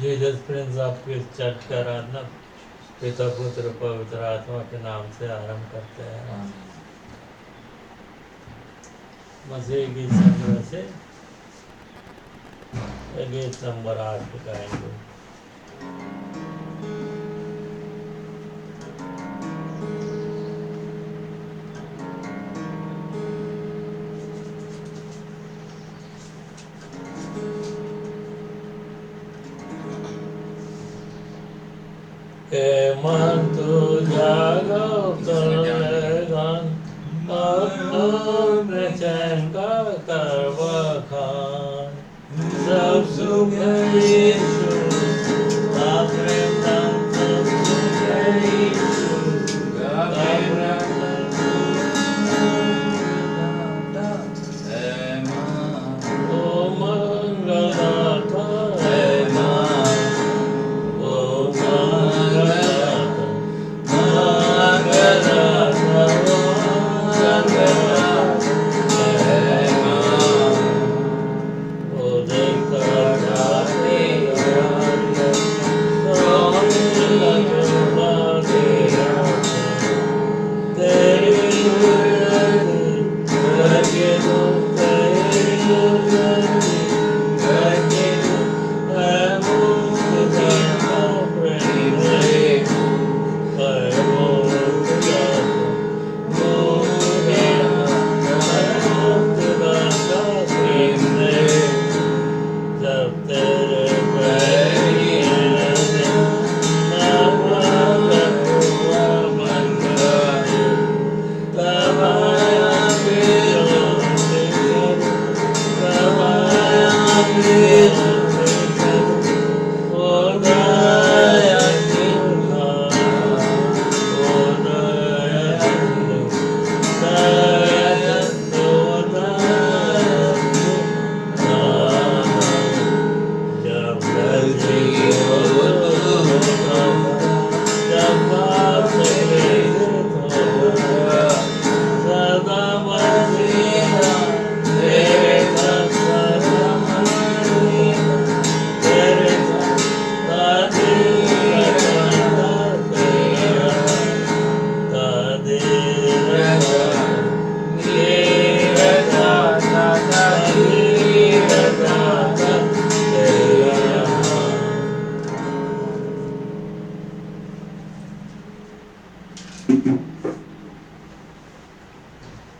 Jesus Prince आपकी इस church का आराधना पिता पुत्र पवित्र आत्मा के नाम से आरंभ करते हैं। मसीह की संग्रह से गीत नंबर 8 गाएंगे। मन तू जागो गान अपने चैन का करवा खान सब सुख यीशु अपने प्राण सब सुख यीशु अपने ओ मंगलदाता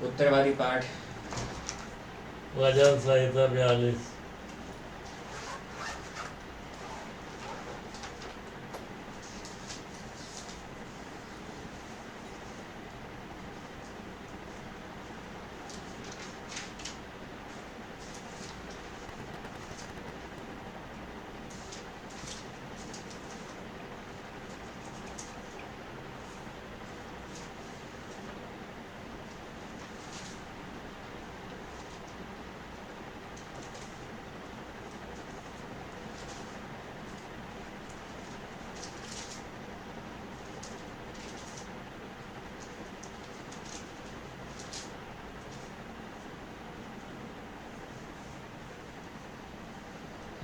उत्तरवादी पाठ वचन संहिता 42।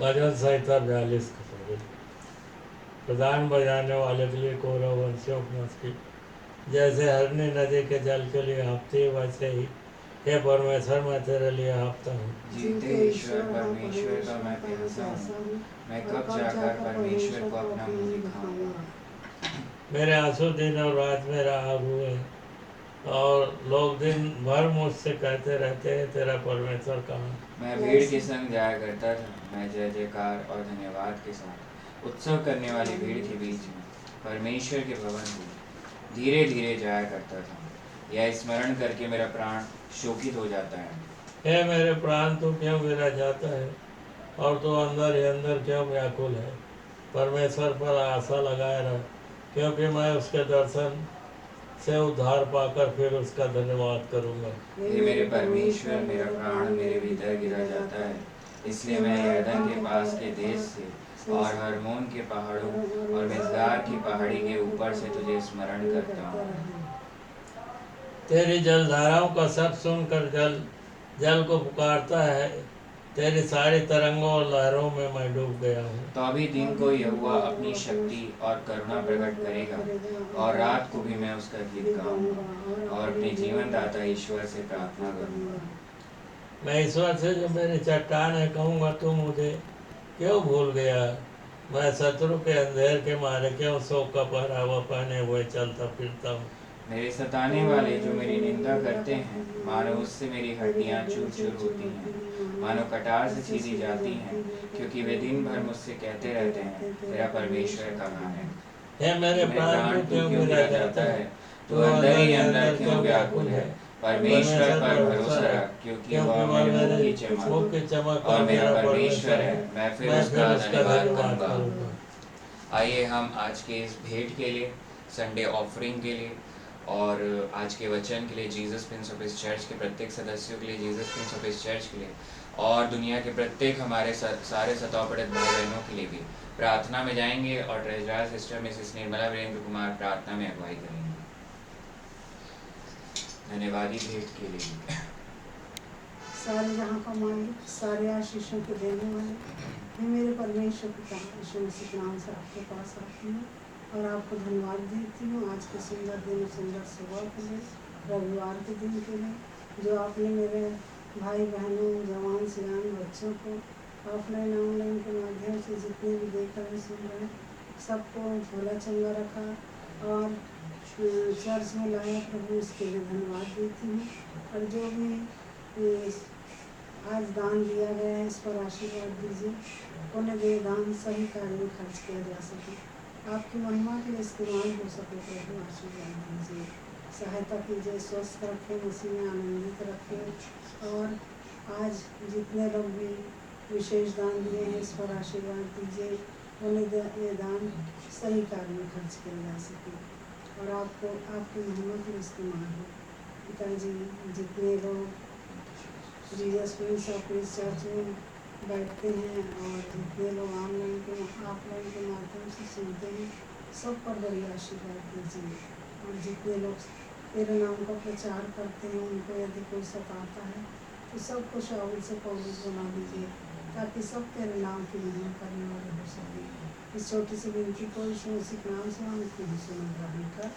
भजन संहिता 42 प्रधान बजाने वाले के लिए कौरव वंशियों की जैसे हरनी नदी के जल के लिए हाँफती वैसे ही हे परमेश्वर मैं तेरे लिए हाँफता हूँ। जीते ईश्वर परमेश्वर का मैं प्यासा हूँ, मैं कब जाकर परमेश्वर को अपना मुँह दिखाऊंगा। मेरे आंसू दिन और रात में राग हुए और लोग दिन भर मुझसे कहते रहते हैं तेरा परमेश्वर कहाँ। मैं भीड़ के संग जाया करता था, मैं जय जयकार और धन्यवाद के साथ उत्सव करने वाली भीड़ के बीच में परमेश्वर के भवन को धीरे धीरे जाया करता था। यह स्मरण करके मेरा प्राण शोकित हो जाता है। हे मेरे प्राण तू क्यों गिरा जाता है और तू अंदर ही अंदर क्यों व्याकुल है। परमेश्वर पर आशा लगाए रह, क्योंकि मैं उसके दर्शन से उद्धार पाकर फिर उसका धन्यवाद करूंगा। हे मेरे परमेश्वर, मेरा प्राण मेरे भीतर गिरा जाता है, इसलिए मैं यरदन के पास के देश से और हरमोन के पहाड़ों और मिस्गार की पहाड़ी के ऊपर से तुझे स्मरण करता हूँ। तेरी जलधाराओं का शब्द सुनकर जल को पुकारता है तेरी सारी तरंगों और लहरों में मैं डूब गया हूँ। तो अभी दिन को यहोवा अपनी शक्ति और करुणा प्रकट करेगा, और रात को भी मैं उसका गीत गाऊंगा और अपने जीवन दाता ईश्वर से प्रार्थना करूंगा। मैं ईश्वर से जो मेरी चट्टान है कहूँगा, तू मुझे क्यों भूल गया? मैं शत्रु के अंधेर के मारे क्यों शोक का पहरावा पहने हुए चलता फिरता हूँ? मेरे सताने वाले जो मेरी निंदा करते हैं, मानो उससे मेरी हड्डियां चूर चूर होती हैं, मानो कटार से छीली जाती हैं, क्योंकि वे दिन भर मुझसे कहते रहते हैं, तेरा परमेश्वर कहाँ है? हे मेरे प्राण तू क्यों गिरा जाता है? तू अंदर ही अंदर क्यों व्याकुल है? परमेश्वर पर भरोसा रख, क्योंकि वह मेरे मुख की चमक और मेरा परमेश्वर है, मैं फिर उसका धन्यवाद करूंगा। आइए हम आज के इस भेंट के लिए, संडे ऑफरिंग के लिए और आज के वचन के लिए, Jesus prince of his church के प्रत्येक सदस्यों के लिए, Jesus prince of his church के लिए और दुनिया के प्रत्येक हमारे सारे सतह पड़े भाई बहनों के लिए भी प्रार्थना में जाएंगे और treasurer sister Mrs Nirmala Virendra Kumar प्रार्थना में अगुवाई करेंगे। धन्यवादी भेंट के लिए। सारे जहाँ का मालिक, सारे आशीषों के देने वाले, मैं मेरे परमेश्वर पिता यीशु मसीह के नाम से आपके पास आती हूँ और आपको धन्यवाद देती हूँ आज के सुंदर दिन, सुंदर सुबह के लिए, रविवार के दिन के लिए, जो आपने मेरे भाई बहनों, जवान सियान बच्चों को ऑफलाइन ऑनलाइन के माध्यम से जितने भी देख रहे सुन रहे हैं, सबको भोला चंगा रखा और चर्च में लाया। प्रभु इसके लिए धन्यवाद देती हूँ और जो भी आज दान दिया गया है इस पर आशीर्वाद दीजिए, उन्हें दे दान सही कार्य में खर्च किया जा सके, आपकी महिमा के लिए इस्तेमाल हो सके। प्रभु आशीर्वाद दीजिए, सहायता कीजिए, स्वस्थ रखें, मसीह में आनंदित रखें और आज जितने लोग भी विशेष दान दिए हैं इस पर आशीर्वाद दीजिए, उन्हें ये दान सही कार्य में खर्च किया जा सके और आपको आपकी महिमा के लिए इस्तेमाल हो। पिताजी, जितने लोग Jesus prince of his church में बैठते हैं और जितने लोग ऑनलाइन के माध्यम से सुनते हैं, सब पर बड़ी आशीर्वाद दीजिए और जितने लोग तेरे नाम का प्रचार करते हैं उनको यदि कोई सताता है तो सबको शाऊल से पौलुस बना दीजिए, ताकि सब तेरे नाम की महिमा करने वाले हो सके। इस छोटी सी विनती को यीशु मसीह के नाम से हम सुन ग्रहण कर।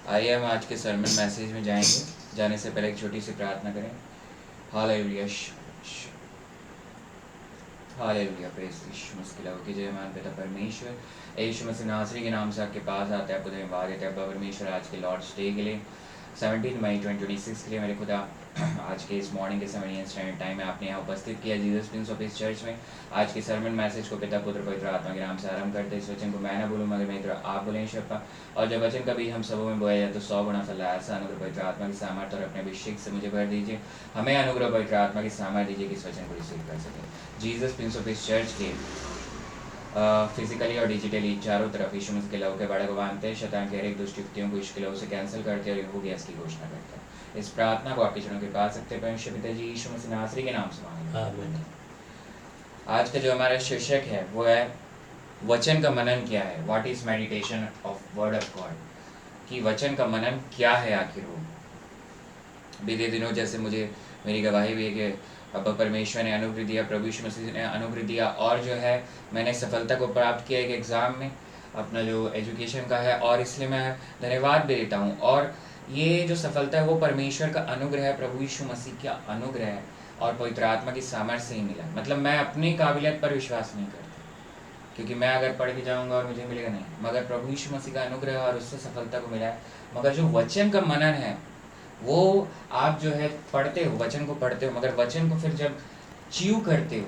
आइए हम आज के सर्मन मैसेज में जाएंगे। जाने से पहले एक छोटी सी प्रार्थना करें। हालेलुया, हालेलुया, प्रेज़ यीशु मसीह की लहू की जय। मान पिता परमेश्वर यीशु मसीह नासरी के नाम से आपके पास आते हैं, आपको धन्यवाद देते हैं परमेश्वर आज के लॉर्ड्स डे के लिए, 17 मई 2026 के लिए। मेरे खुदा आज के इस मॉर्निंग के 7 स्टैंडर्ड टाइम में आपने यहाँ उपस्थित किया Jesus prince of his church में। आज के सर्मन मैसेज को पिता पुत्र पवित्र आत्मा के नाम से आरंभ करते हैं। इस वचन को मैं ना बोलूँ मगर मैं आप बोलें ईश्वर, और जब वचन कभी हम सबों में बोया जाए तो 100 गुना फल ऐसा अनुग्रह पवित्र आत्मा की सामर्थ्य और अपने अभिषेक से मुझे भर दीजिए। हमें अनुग्रह पवित्र आत्मा की सामर्थ्य दीजिए कि इस वचन को रिसीव कर सकें। Jesus prince of his church के फिजिकली और डिजिटली चारों तरफ यीशु मसीह के लहू के बाड़े को बांधते हैं, शैतान के हर एक दुष्ट युक्तियों को इसके लहू से कैंसिल करते हैं और यहोवा गैस की घोषणा करते हैं। इस प्रार्थना को आपके चरणों के पास सकते हैं परमेश्वर पिता जी यीशु मसीह नासरी के नाम से मांगते हैं। आज का जो हमारा शीर्षक है वो है वचन का मनन क्या है, what is meditation of word of God, कि वचन का मनन क्या है आखिर वो। बीते दिनों जैसे मुझे मेरी गवाही भी है कि अब परमेश्वर ने अनुग्रह दिया, प्रभु यीशु मसीह ने अनुग्रह दिया और जो है मैंने सफलता को प्राप्त किया एक एग्ज़ाम में अपना जो एजुकेशन का है, और इसलिए मैं धन्यवाद भी देता हूँ। और ये जो सफलता है वो परमेश्वर का अनुग्रह है, प्रभु यीशु मसीह का अनुग्रह है और पवित्र आत्मा की सामर्थ्य से ही मिला। मतलब मैं अपनी काबिलियत पर विश्वास नहीं करता, क्योंकि मैं अगर पढ़ के जाऊँगा और मुझे मिलेगा नहीं, मगर प्रभु यीशु मसीह का अनुग्रह और उससे सफलता को मिला है। मगर जो वचन का मनन है वो आप जो है पढ़ते हो, वचन को पढ़ते हो, मगर वचन को फिर जब च्यू करते हो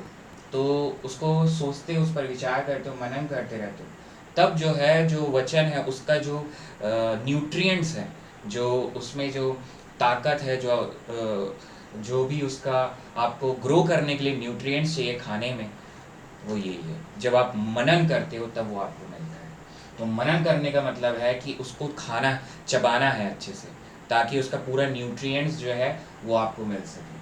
तो उसको सोचते हो, उस पर विचार करते हो, मनन करते रहते हो, तब जो है जो वचन है उसका जो न्यूट्रिएंट्स है, जो उसमें जो ताकत है, जो भी उसका आपको ग्रो करने के लिए न्यूट्रिएंट्स चाहिए खाने में, वो यही है। जब आप मनन करते हो तब वो आपको मिलता है। तो मनन करने का मतलब है कि उसको खाना, चबाना है अच्छे से, ताकि उसका पूरा न्यूट्रिएंट्स जो है वो आपको मिल सके,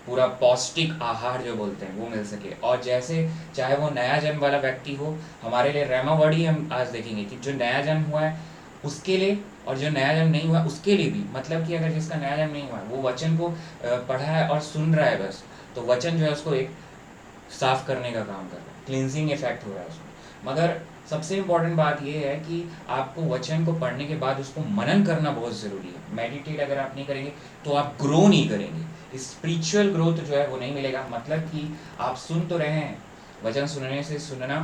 पूरा पौष्टिक आहार जो बोलते हैं वो मिल सके। और जैसे चाहे वो नया जन्म वाला व्यक्ति हो, हमारे लिए रेमा वर्ड ही हम आज देखेंगे कि जो नया जन्म हुआ है उसके लिए और जो नया जन्म नहीं हुआ उसके लिए भी, मतलब कि अगर जिसका नया जन्म नहीं हुआ वो वचन को पढ़ा है और सुन रहा है बस, तो वचन जो है उसको एक साफ करने का काम कर रहा है, क्लिनजिंग इफेक्ट हो रहा है उसमें। मगर सबसे इम्पॉर्टेंट बात यह है कि आपको वचन को पढ़ने के बाद उसको मनन करना बहुत ज़रूरी है। मेडिटेट अगर आप नहीं करेंगे तो आप ग्रो नहीं करेंगे, स्पिरिचुअल ग्रोथ जो है वो नहीं मिलेगा। मतलब कि आप सुन तो रहे हैं, वचन सुनने से सुनना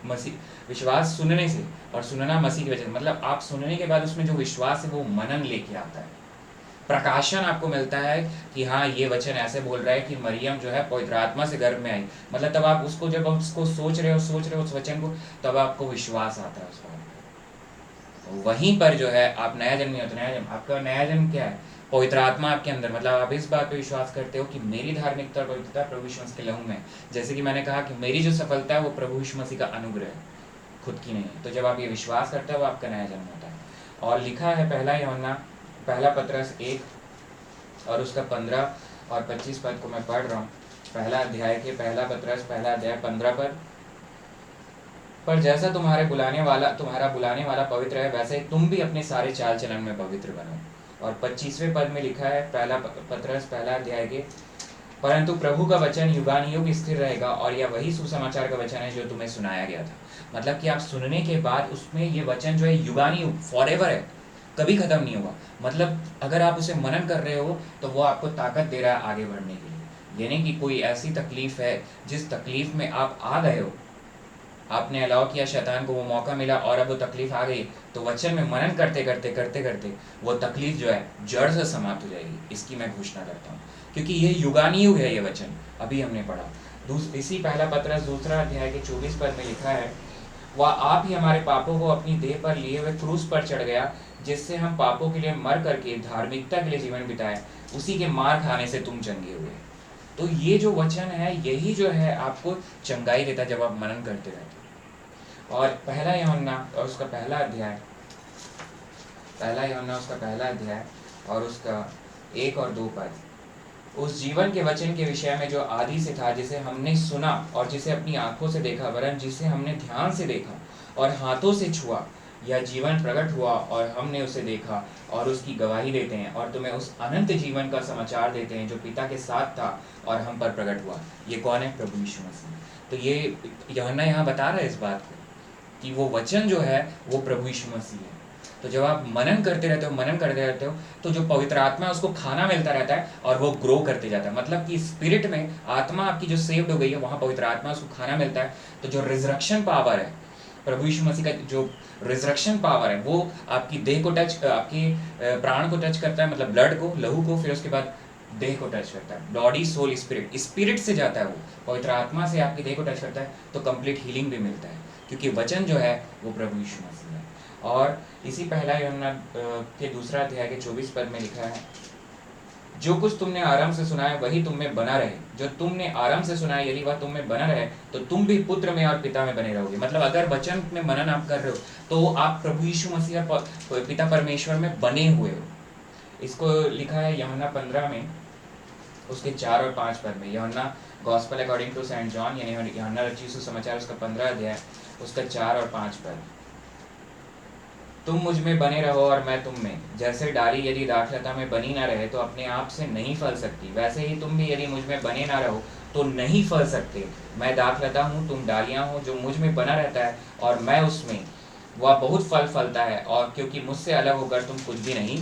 मसीह, विश्वास सुनने से और सुनना मसीह की वजह से, मतलब आप सुनने के बाद उसमें जो विश्वास है वो मनन लेके आता है, प्रकाशन आपको मिलता है कि हाँ ये वचन ऐसे बोल रहा है कि मरियम जो है पवित्र आत्मा से गर्भ में आई। मतलब तब आप उसको, जब उसको सोच रहे हो उस वचन को, तब आपको विश्वास आता है उस बात पर। वहीं पर जो है आप नया जन्म नहीं होता। नया जन्म, आपका नया जन्म क्या है? पवित्र आत्मा आपके अंदर, मतलब आप इस बात पे विश्वास करते हो कि मेरी धार्मिकता और पवित्रता प्रभु यीशु मसीह के लहू में, जैसे कि मैंने कहा कि मेरी जो सफलता है वो प्रभु यीशु मसीह का अनुग्रह है, खुद की नहीं है। तो जब आप ये विश्वास करते हो, आपका नया जन्म होता है। और लिखा है पहला यूहन्ना पहला पत्रस 1 और उसका 15 और 25 पद को मैं पढ़ रहा हूँ। पहला अध्याय के पहला पत्रस पहला अध्याय 15 पर जैसा तुम्हारा बुलाने वाला पवित्र है, वैसे ही तुम भी अपने सारे चाल चलन में पवित्र बनो। और 25वें पद में लिखा है पहला पत्रस पहला अध्याय के, परंतु प्रभु का वचन युगानुयुग स्थिर रहेगा, और यह वही सुसमाचार का वचन है जो तुम्हें सुनाया गया था। मतलब कि आप सुनने के बाद उसमें ये वचन जो है युगानुयुग फॉरएवर है, कभी खत्म नहीं होगा। मतलब अगर आप उसे मनन कर रहे हो तो वो आपको ताकत दे रहा है आगे बढ़ने के लिए। यानी कि कोई ऐसी तकलीफ है जिस तकलीफ में आप आ गए हो, आपने अलाउ किया, शैतान को वो मौका मिला और अब वो तकलीफ आ गई, तो वचन में मनन करते करते वो तकलीफ जो है जड़ से समाप्त हो जाएगी, इसकी मैं घोषणा करता हूँ। क्योंकि ये युगानुयुग है ये वचन, अभी हमने पढ़ा। इसी पहला पत्रस दूसरा अध्याय के 24 पद में लिखा है, वह आप ही हमारे पापों को अपनी देह पर लिए हुए क्रूस पर चढ़ गया, जिससे हम पापों के लिए मर करके धार्मिकता के लिए जीवन बिताए, उसी के मार खाने से तुम चंगे हुए। तो ये जो वचन है यही जो है आपको चंगाई देता है जब आप मनन करते रहते। और पहला यूहन्ना और उसका पहला अध्याय और उसका 1 और 2 पद, उस जीवन के वचन के विषय में जो आदि से था, जिसे हमने सुना और जिसे अपनी आंखों से देखा, वरन जिसे हमने ध्यान से देखा और हाथों से छुआ, यह जीवन प्रकट हुआ और हमने उसे देखा और उसकी गवाही देते हैं, और तुम्हें उस अनंत जीवन का समाचार देते हैं जो पिता के साथ था और हम पर प्रकट हुआ। ये कौन है? प्रभु यीशु मसीह। तो ये यूहन्ना यहाँ बता रहा है इस बात को कि वो वचन जो है वो प्रभु यीशु मसीह है। तो जब आप मनन करते रहते हो तो जो पवित्र आत्मा है उसको खाना मिलता रहता है और वो ग्रो करते जाता है। मतलब कि स्पिरिट में आत्मा आपकी जो सेव्ड हो गई है, वहाँ पवित्र आत्मा उसको खाना मिलता है। तो जो रिजरेक्शन पावर है, प्रभु यीशु मसीह का जो रिजरेक्शन पावर है, वो आपकी देह को टच, आपकी प्राण को टच करता है, मतलब ब्लड को, लहू को, फिर उसके बाद देह को टच करता है। बॉडी सोल स्पिरिट, स्पिरिट से जाता है वो, पवित्र आत्मा से आपकी देह को टच करता है, तो कंप्लीट हीलिंग भी मिलता है, क्योंकि वचन जो है वो प्रभु यीशु मसीह है। और इसी पहला यूहन्ना के दूसरा अध्याय के 24 पद में लिखा है, जो कुछ तुमने आराम से सुना है वही तुम में बना रहे। जो तुमने आराम से सुना है यदि वह तुम में बना रहे तो तुम भी पुत्र में और पिता में बने रहोगे। मतलब अगर वचन में मनन आप कर रहे हो तो आप प्रभु यीशु मसीह और पिता परमेश्वर में बने हुए हो। इसको लिखा है यूहन्ना 15 में उसके 4 और 5 पद में। यूहन्ना gospel according to saint John, यानी यूहन्ना रचित सुसमाचार उसका 15 अध्याय उसका 4 और 5 पद, तुम मुझ में बने रहो और मैं तुम में। जैसे डाली यदि दाखलता में बनी ना रहे तो अपने आप से नहीं फल सकती, वैसे ही तुम भी यदि मुझ में बने ना रहो तो नहीं फल सकते। मैं दाखलता हूँ, तुम डालियाँ हो। जो मुझ में बना रहता है और मैं उसमें, वह बहुत फल फलता है, और क्योंकि मुझसे अलग होकर तुम कुछ भी नहीं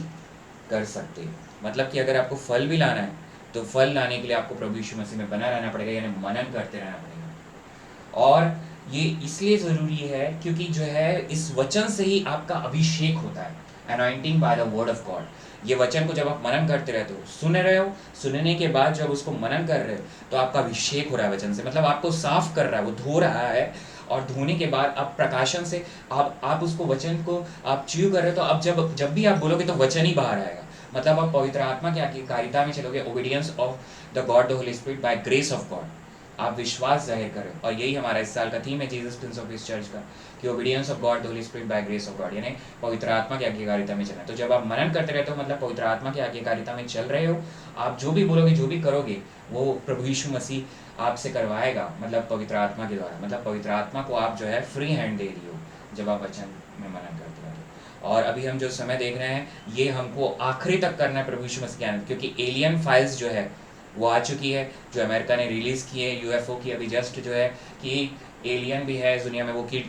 कर सकते। मतलब कि अगर आपको फल भी लाना है तो फल लाने के लिए आपको प्रभु यीशु मसीह में बना रहना पड़ेगा, यानी मनन करते रहना पड़ेगा। और ये इसलिए ज़रूरी है क्योंकि जो है इस वचन से ही आपका अभिषेक होता है, anointing by the word of God. ये वचन को जब आप मनन करते रहते हो, सुन रहे हो, सुनने के बाद जब उसको मनन कर रहे हो तो आपका अभिषेक हो रहा है वचन से। मतलब आपको साफ कर रहा है, वो धो रहा है, और धोने के बाद आप प्रकाशन से आप उसको वचन को आप च्यू कर रहे हो, तो अब जब भी आप बोलोगे तो वचन ही बाहर आएगा। मतलब आप पवित्र आत्मा की आज्ञाकारिता में चलोगे, obedience of the God the holy spirit by grace of God. आप विश्वास जाहिर करें, और यही हमारा इस साल का थीम है Jesus prince of his church का, कि obedience of God the holy spirit by grace of God, यानी पवित्र आत्मा की आज्ञाकारिता में चलना। तो जब आप मनन करते रहते हो मतलब पवित्र आत्मा की आज्ञाकारिता में चल रहे हो, आप जो भी बोलोगे, जो भी करोगे, वो प्रभु यीशु मसीह आपसे करवाएगा, मतलब पवित्र आत्मा के द्वारा। मतलब पवित्र आत्मा को आप जो है फ्री हैंड दे रही हो जब आप वचन में मनन करते रहते और अभी हम जो समय देख रहे हैं ये हमको आखिरी तक करना है प्रभु यीशु मसीह के आने, क्योंकि एलियन फाइल्स जो है वो आ चुकी है, जो अमेरिका ने रिलीज़ की है, यूएफओ की अभी जस्ट जो है कि एलियन भी है इस दुनिया में, वो की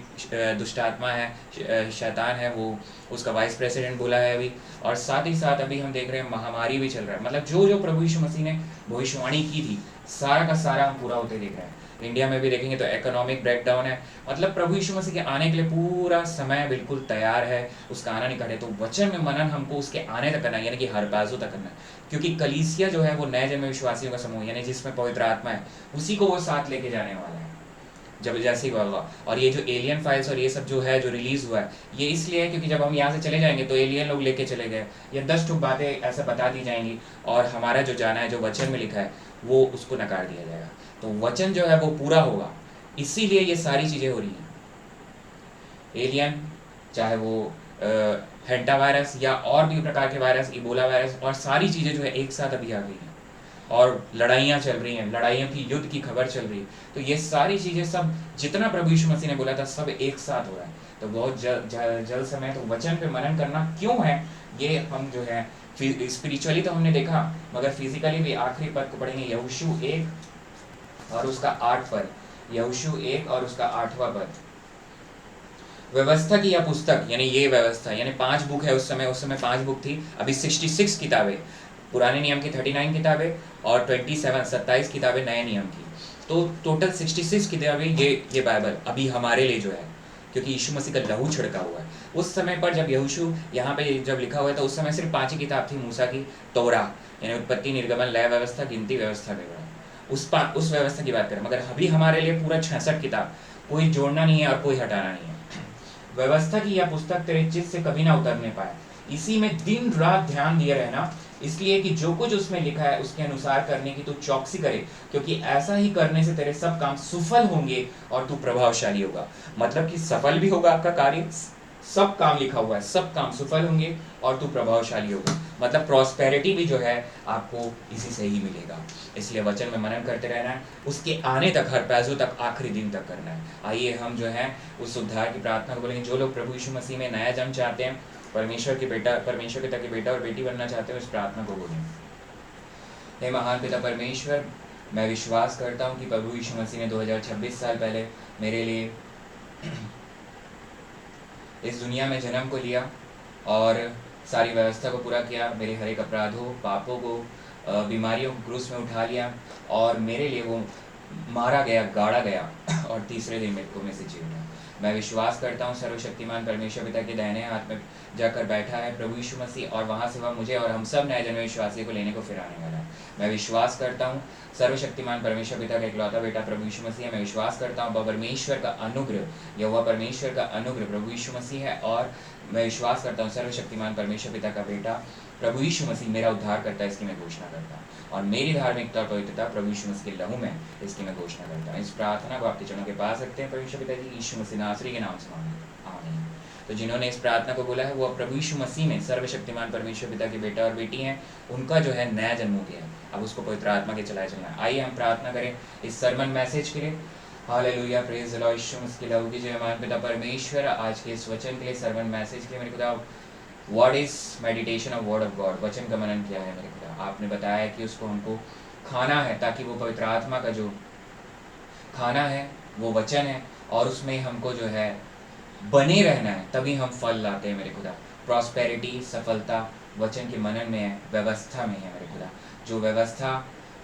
दुष्ट आत्मा है, शैतान है, वो उसका वाइस प्रेसिडेंट बोला है अभी। और साथ ही साथ अभी हम देख रहे हैं महामारी भी चल रहा है, मतलब जो जो प्रभु यीशु मसीह ने भविष्यवाणी की थी सारा का सारा हम पूरा होते देख रहे हैं। इंडिया में भी देखेंगे तो इकोनॉमिक ब्रेकडाउन है, मतलब प्रभु यीशु मसीह के आने के लिए पूरा समय बिल्कुल तैयार है, उसका आना नहीं खड़े। तो वचन में मनन हमको उसके आने तक करना है, यानी कि हर बाजू तक करना है, क्योंकि कलीसिया जो है वो नए जन्मे विश्वासियों का समूह, यानी जिसमें पवित्र आत्मा है, उसी को वो साथ लेके जाने वाला है जब जैसे ही होगा। और ये जो एलियन फाइल्स और ये सब जो है जो रिलीज हुआ है, ये इसलिए है क्योंकि जब हम यहाँ से चले जाएंगे तो एलियन लोग लेके चले गए, या 10 ठो बातें ऐसा बता दी जाएंगी और हमारा जो जाना है, जो वचन में लिखा है, वो उसको नकार दिया जाएगा। तो वचन जो है वो पूरा होगा, इसीलिए ये सारी चीज़ें हो रही हैं। एलियन, चाहे वो हेंटा वायरस या और भी प्रकार के वायरस, इबोला वायरस, और सारी चीज़ें जो है एक साथ अभी आ गई हैं, और लड़ाइयाँ चल रही हैं, लड़ाइयों की युद्ध की खबर चल रही है। तो ये सारी चीज़ें सब जितना प्रभु यीशु मसीह ने बोला था सब एक साथ हो रहा है। तो बहुत जल्द समय, तो वचन पे मनन करना क्यों है, ये हम जो है स्पिरिचुअली तो हमने देखा, मगर फिजिकली भी आखिरी पद को पढ़ेंगे, यहोशू 1 और उसका 8 पद, यहोशू 1 और उसका 8वां पद। व्यवस्था की यह पुस्तक, यानी ये व्यवस्था, यानी 5 बुक है उस समय 5 बुक थी, अभी 66 किताबें, पुराने नियम की 39 किताबें और 27 किताबें नए नियम की, तो टोटल 66 किताबें ये बाइबल अभी हमारे लिए जो है, क्योंकि यीशु मसीह का लहू छिड़का हुआ है। उस समय पर जब यहोशू यहाँ पे जब लिखा हुआ था उस समय सिर्फ 5 ही किताब थी, मूसा की तोरा, यानी उत्पत्ति, निर्गमन, लय व्यवस्था, गिनती व्यवस्था, विवरण, उस व्यवस्था की बात करें। मगर अभी हमारे लिए पूरा 66 किताब, कोई जोड़ना नहीं है और कोई हटाना नहीं है। व्यवस्था की यह पुस्तक तेरे चित्त से कभी ना उतरने पाए, इसी में दिन रात ध्यान दिए रहना, इसलिए कि जो कुछ उसमें लिखा है उसके अनुसार करने की तू चौकसी करे, क्योंकि ऐसा ही करने से तेरे सब काम सफल होंगे और तू प्रभावशाली होगा। मतलब कि सफल भी होगा आपका कार्य, सब काम लिखा हुआ है, सब काम सफल होंगे और तू प्रभावशाली होगा, मतलब प्रॉस्पेरिटी भी जो है आपको इसी से ही मिलेगा। इसलिए वचन में मनन करते रहना है, उसके आने तक, हर पैसों तक, आखिरी दिन तक करना है। आइए हम जो है उस उद्धार की प्रार्थना को बोलेंगे। जो लोग प्रभु यीशु मसीह में नया जन्म चाहते हैं, परमेश्वर के पिता के बेटा और बेटी बनना चाहते हैं, इस प्रार्थना को बोलें। हे महान पिता परमेश्वर, मैं विश्वास करता हूँ कि प्रभु यीशु मसीह ने 2026 साल पहले मेरे लिए इस दुनिया में जन्म को लिया और सारी व्यवस्था को पूरा किया, मेरे हर एक अपराधों, पापों को, बीमारियों को क्रूस में उठा लिया और मेरे लिए वो मारा गया, गाड़ा गया और तीसरे दिन मेरे को में से जी उठा। मैं विश्वास करता हूँ सर्वशक्तिमान परमेश्वर पिता के दाहिने हाथ में जाकर बैठा है प्रभु यीशु मसीह, और वहाँ से वह मुझे और हम सब नए जन्मे विश्वासी को लेने को फिर आने वाला है। मैं विश्वास करता हूँ सर्वशक्तिमान परमेश्वर पिता का इकलौता बेटा प्रभु यीशु मसीह है। मैं विश्वास करता हूँ परमेश्वर का अनुग्रह, यहोवा परमेश्वर का अनुग्रह प्रभु यीशु मसीह है। और मैं विश्वास करता हूँ सर्वशक्तिमान परमेश्वर पिता का बेटा प्रभु यीशु मसीह मेरा उद्धार करता है, इसकी मैं घोषणा करता हूँ। और मेरी धार्मिकता और पवित्रता प्रभु यीशु मसीह के लहू में, इसकी मैं घोषणा करता हूँ। इस प्रार्थना को आपके चरणों के पास रखते हैं परमेश्वर पिता जी, यीशु मसीह नासरी के नाम से मांगते, आमीन। तो जिन्होंने इस प्रार्थना को बोला है वो प्रभु यीशु मसीह में सर्वशक्तिमान परमेश्वर पिता के बेटा और बेटी हैं, उनका जो है नया जन्म हो गया है, अब उसको पवित्र आत्मा के चलाए चलना है। आइए हम प्रार्थना करें इस सरमन मैसेज के लिए। Hallelujah, praise the lord. यीशु मसीह के लहू की जय। महान पिता परमेश्वर, आज के इस वचन के लिए, सरमन मैसेज के लिए मेरे खुदा, what is meditation of word of God, वचन का मनन क्या है मेरे खुदा। आपने बताया कि उसको हमको खाना है ताकि वो पवित्र आत्मा का जो खाना है वो वचन है, और उसमें हमको जो है बने रहना है, तभी हम फल लाते हैं मेरे खुदा। प्रॉस्पेरिटी, सफलता वचन के मनन में है, व्यवस्था में है मेरे खुदा। जो व्यवस्था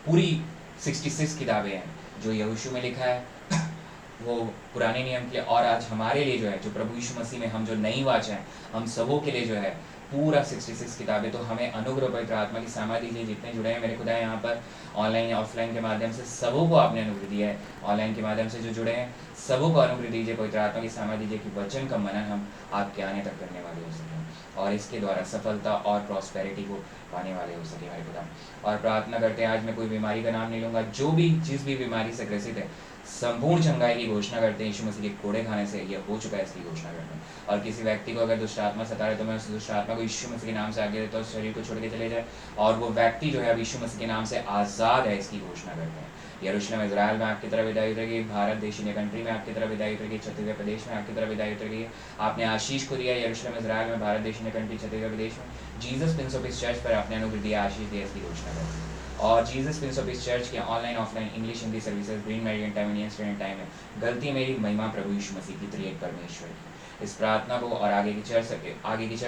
पूरी 66 किताबें हैं जो यहोशू में लिखा है वो पुराने नियम के लिए, और आज हमारे लिए जो है, जो प्रभु यीशु मसीह में हम जो नई वाचा है, हम सबों के लिए जो है पूरा 66 किताबें। तो हमें अनुग्रह पवित्र आत्मा की सामर्थ्य दीजिए। जितने जुड़े हैं मेरे खुदा यहाँ पर ऑनलाइन या ऑफलाइन के माध्यम से, सबों को आपने अनुग्रह दिया है। ऑनलाइन के माध्यम से जो जुड़े हैं सबों को अनुग्रह दीजिए, पवित्र आत्मा की सामर्थ्य दीजिए कि वचन का मनन हम आपके आने तक करने वाले हो सकें और इसके द्वारा सफलता और प्रॉस्पेरिटी को पाने वाले हो सके मेरे खुदा। और प्रार्थना करते हैं, आज मैं कोई बीमारी का नाम नहीं लूँगा, जो भी जिस भी बीमारी से ग्रसित है संपूर्ण चंगाई की घोषणा करते हैं। यीशु मसीह के कोड़े खाने से यह हो चुका है, इसकी घोषणा करते हैं। और किसी व्यक्ति को अगर दुष्ट आत्मा सता रहे तो मैं उस दुष्ट आत्मा को यीशु मसीह के नाम से आगे देता हूँ, शरीर को छोड़ के चले जाए, और वो व्यक्ति जो है अब यीशु मसीह के नाम से आज़ाद है, इसकी घोषणा करते हैं। यरूशलेम इजराइल में आपकी तरफ विदाई उतरेगी, भारत देश इंडिया कंट्री में आपकी तरफ विदाई उतरेगी, छत्तीसगढ़ प्रदेश में आपकी तरफ विदाई उतरेगी। आपने आशीष को दिया यरूशलेम इजराइल में, भारत देश इंडिया कंट्री, छत्तीसगढ़ प्रदेश में। Jesus prince of peace church पर आपने अनुग्रह दिया, आशीष दिया, इसकी घोषणा करते हैं। और Jesus prince of peace church के online offline English Hindi services green meridian time Indian standard time में गलती मेरी महिमा प्रभु यीशु मसीह की त्रिएक परमेश्वर की। इस प्रार्थना को और आगे की चर्च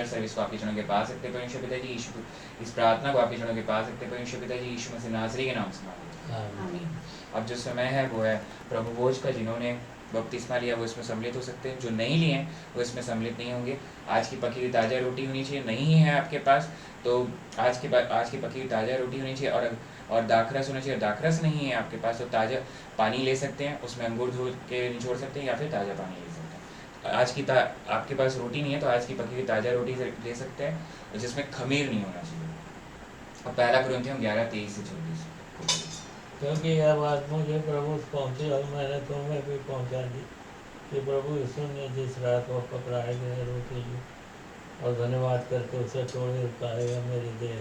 सर्विस को आपके चरणों के पास रखते परमेश्वर पिता जी यीशु, इस प्रार्थना को आपके चरणों के पास रखते परमेश्वर पिता जी यीशु मसीह नासरी के नाम से मांगते हैं। अब जो समय है वो है प्रभु भोज का। जिन्होंने बपतिस्मा लिया वो इसमें सम्मिलित हो सकते हैं, जो नहीं लिए हैं वो इसमें सम्मिलित नहीं होंगे। आज की पकी हुई ताज़ा रोटी होनी चाहिए, नहीं है आपके पास तो आज की पकी हुई ताज़ा रोटी होनी चाहिए, और दाखरस होना चाहिए। दाखरस नहीं है आपके पास तो ताज़ा पानी ले सकते हैं, उसमें अंगूर धो के निचोड़ सकते हैं या फिर ताज़ा पानी ले सकते हैं। आपके पास रोटी नहीं है तो आज की पकी हुई ताज़ा रोटी ले सकते हैं जिसमें खमीर नहीं होना चाहिए। और पहला कुरिन्थियों 11:23-24, क्योंकि यह बात मुझे प्रभु पहुँची और मैंने तुम्हें भी पहुँचा दी कि प्रभु यीशु ने जिस रात वो पकड़ाए गए रोटी ली और धन्यवाद करके उसे तोड़े और कहा, मेरी देह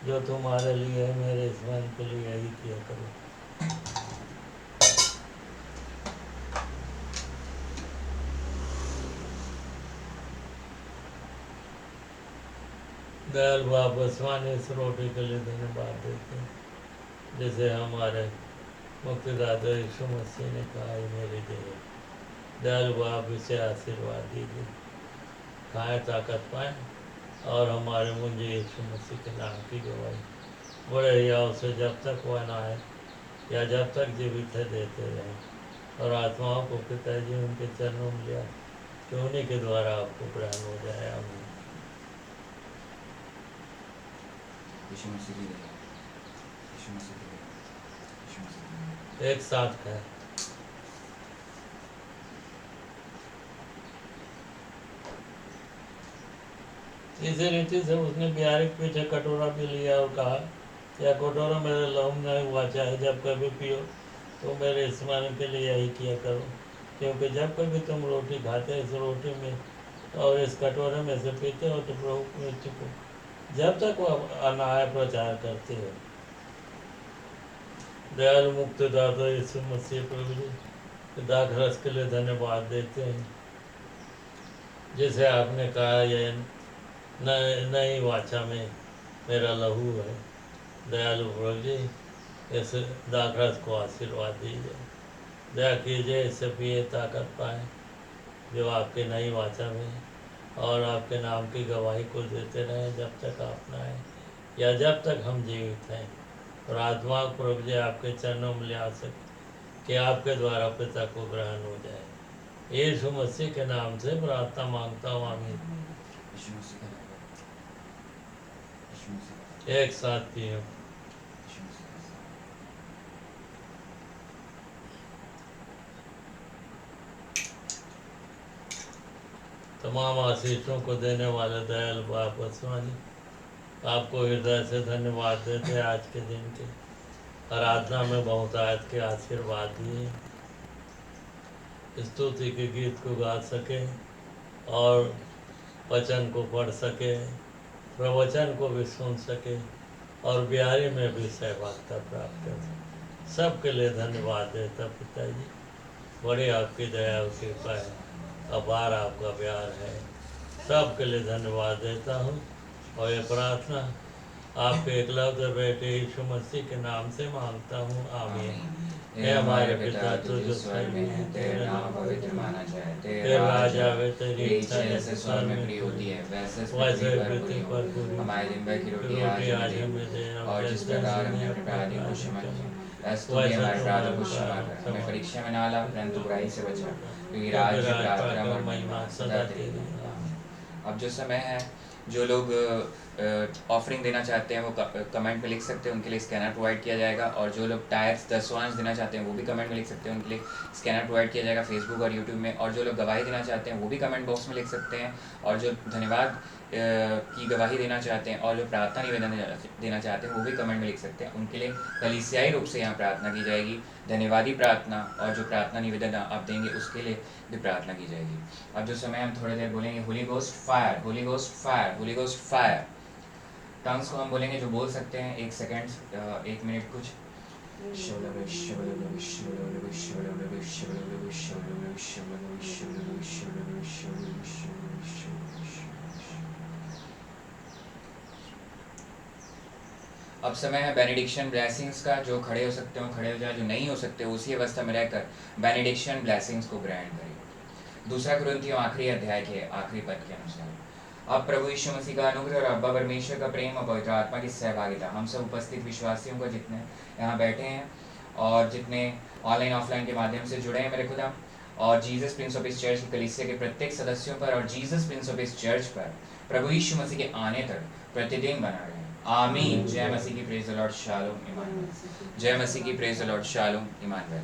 जो तुम्हारे लिए है, मेरे स्मरण के लिए यही किया करो। दयाल बाप आसमान इस रोटी के लिए धन्यवाद देते हैं, जैसे हमारे मुक्तिदाता यीशु मसीह ने कहा, मेरी देह। दयाल बाप इसे आशीर्वाद दीजिए, खाएँ ताकत पाएँ और हमारे मुंजे यीशु मसीह के नाम की गवाही बड़े याव से जब तक वह ना आए या जब तक जीवित है देते रहें। और आत्माओं को पिताजी उनके चरणों में लिया कि उन्हीं के द्वारा आपको ग्रहण हो जाए। आमीन। यीशु मसीह की दया, यीशु मसीह की दया, यीशु मसीह की दया। एक साथ है। इसी रीति से उसने बिहारी के पीछे कटोरा भी लिया और कहा, यह कटोरा मेरे लहू में हुआ, चाहे जब कभी पियो तो मेरे स्मरण के लिए यही किया करो। क्योंकि जब कभी तुम रोटी खाते इस रोटी में और इस कटोरे में से पीते हो तो प्रभु मृत्यु को जब तक वह अनाय प्रचार करते हो। दयालु मुक्तिदाता यीशु मसीह प्रभु जी दाखरस के लिए धन्यवाद देते हैं, जैसे आपने कहा यह नई वाचा में मेरा लहू है। दयालु प्रभु जी इस दाखरस को आशीर्वाद दीजिए, दया कीजिए, इससे पिए ताकत पाए जो आपके नई वाचा में, और आपके नाम की गवाही को देते रहें जब तक आप ना आए या जब तक हम जीवित हैं। और आत्मा प्रभु जी आपके चरणों में ले आ सके कि आपके द्वारा पिता को ग्रहण हो जाए। यीशु मसीह के नाम से प्रार्थना मांगता हूँ, आमीन। यीशु मसीह का नाम, यीशु मसीह का नाम, एक साथ पियो। यीशु मसीह का नाम। तमाम आशीषों को देने वाले दयाल बाप आसमानी आपको हृदय से धन्यवाद देते हैं। आज के दिन के आराधना में बहुतायत के आशीर्वाद दिए, स्तुति के गीत को गा सके और वचन को पढ़ सके, प्रवचन को भी सुन सके और बिहारी में भी सहभागिता प्राप्त कर सके। सबके लिए धन्यवाद देता पिताजी, बड़ी आपकी दया और कृपा है, अपार आपका प्यार है। सबके लिए धन्यवाद देता हूँ और ये प्रार्थना आपके एकलौते बेटे यीशु मसीह के नाम से मांगता हूँ, आमीन। हे हमारे पिता तू जो स्वर्ग में है, तेरा नाम पवित्र माना जाए, तेरा राज आवे, तेरी इच्छा जैसे स्वर्ग में पूरी होती है वैसे पृथ्वी पर पूरी। हमारे दिन भर की रोटी आज हमें दे, और जिस प्रकार हमने अपने अपराधियों को क्षमा किया वैसे तू भी हमारे अपराधों को क्षमा कर। हमें परीक्षा में ना ला परंतु बुराई से बचा, क्योंकि राज्य पराक्रम और महिमा सदा तेरी। अब जो समय है, जो लोग ऑफरिंग देना चाहते हैं वो कमेंट में लिख सकते हैं, उनके लिए स्कैनर प्रोवाइड किया जाएगा। और जो लोग टायर्स 10 देना चाहते हैं वो भी कमेंट में लिख सकते हैं, उनके लिए स्कैनर प्रोवाइड किया जाएगा फेसबुक और यूट्यूब में। और जो लोग गवाही देना चाहते हैं वो भी कमेंट बॉक्स में लिख सकते हैं। और जो धन्यवाद की गवाही देना चाहते हैं और जो प्रार्थना निवेदन देना चाहते हैं वो भी कमेंट में लिख सकते हैं, उनके लिए कलीसियाई रूप से यहाँ प्रार्थना की जाएगी। धन्यवादी प्रार्थना और जो प्रार्थना निवेदन आप देंगे उसके लिए भी प्रार्थना की जाएगी। अब जो समय हम थोड़ी देर बोलेंगे Holi ghost fire, Holi ghost fire, Holi ghost fire. Tongues को हम बोलेंगे, जो बोल सकते हैं 1 सेकेंड 1 मिनट कुछ। अब समय है बेनेडिक्शन ब्लेसिंग्स का। जो खड़े हो सकते हो खड़े हो जाए, जो नहीं हो सकते उसी अवस्था में रहकर बेनेडिक्शन ब्लेसिंग्स को ग्रहण करें। दूसरा कुरिन्थियों आखिरी अध्याय के आखिरी पद के अनुसार, अब प्रभु यीशु मसीह का अनुग्रह और अब्बा परमेश्वर का प्रेम और पवित्र आत्मा की सहभागिता हम सब उपस्थित विश्वासियों को, जितने यहाँ बैठे हैं और जितने ऑनलाइन ऑफलाइन के माध्यम से जुड़े हैं मेरे खुदा, और जीसस प्रिंस ऑफ इस चर्च की कलीसिया के प्रत्येक सदस्यों पर और जीसस प्रिंस ऑफ इस चर्च पर प्रभु यीशु मसीह के आने तक प्रतिदिन बना रहे। आमीन। जय मसीह की, प्रेज द लॉर्ड, शालोम, इमानुएल। जय मसीह की, प्रेज द लॉर्ड, शालोम, इमानुएल।